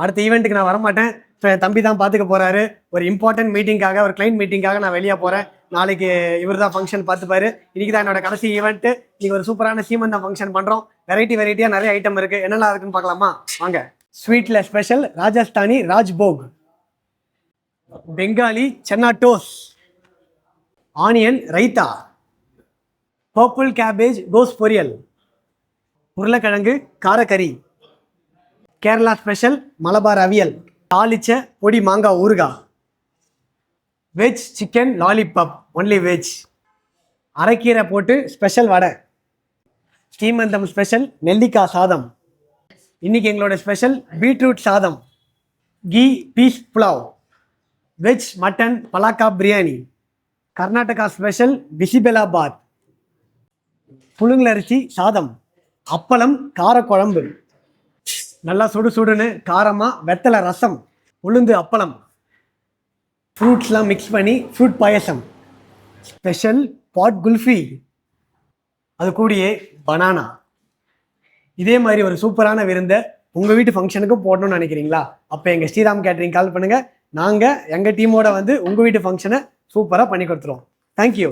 அடுத்த ஈவெண்ட்டுக்கு நான் வரமாட்டேன். ஸோ என் தம்பி தான் பார்த்துக்க போகிறாரு. ஒரு இம்பார்ட்டன்ட் மீட்டிங்காக, ஒரு கிளைண்ட் மீட்டிங்காக நான் வெளியே போகிறேன். நாளைக்கு இவர் தான் ஃபங்க்ஷன் பார்த்துப்பாரு. இன்றைக்கி தான் என்னோட கடைசி ஈவெண்ட்டு. இன்றைக்கி ஒரு சூப்பரான சீமந்தம் ஃபங்க்ஷன் பண்ணுறோம். வெரைட்டியாக நிறைய ஐட்டம் இருக்குது. என்னெல்லாம் இருக்குன்னு பார்க்கலாமா வாங்க. ஸ்வீட்டில் ஸ்பெஷல் ராஜஸ்தானி ராஜ்போக், பெங்காலி சென்னா டோஸ், ஆனியன் ரைத்தா, பர்பிள் கேபேஜ் கோஸ் பொரியல், உருளைக்கிழங்கு காரக்கறி, கேரளா ஸ்பெஷல் மலபார் அவியல், தாளிச்ச பொடி மாங்காய் ஊறுகாய், veg chicken lollipop only veg, அரைக்கீரை போட்டு ஸ்பெஷல் வடை, ஸ்ரீமந்தம் ஸ்பெஷல் நெல்லிக்காய் சாதம், இன்னைக்கு எங்களோட ஸ்பெஷல் பீட்ரூட் சாதம், ghee peas pulao, veg mutton பலாக்கா பிரியாணி, கர்நாடகா ஸ்பெஷல் பிசிபெலாபாத், புழுங்கலரிசி சாதம், அப்பளம் காரக்குழம்பு, நல்லா சுடுன்னு காரமாக வெத்தலை ரசம், உளுந்து அப்பளம், ஃப்ரூட்ஸ்லாம் மிக்ஸ் பண்ணி ஃப்ரூட் பாயசம், ஸ்பெஷல் பாட் குல்ஃபி, அது கூடியே பனானா. இதே மாதிரி ஒரு சூப்பரான விருந்தை உங்கள் வீட்டு ஃபங்க்ஷனுக்கும் போடணும்னு நினைக்கிறீங்களா? அப்போ எங்கள் ஸ்ரீராம் கேட்ரிங் கால் பண்ணுங்கள். நாங்கள் எங்கள் டீமோட வந்து உங்கள் வீட்டு ஃபங்க்ஷனை சூப்பராக பண்ணி கொடுத்துருவோம். தேங்க்யூ.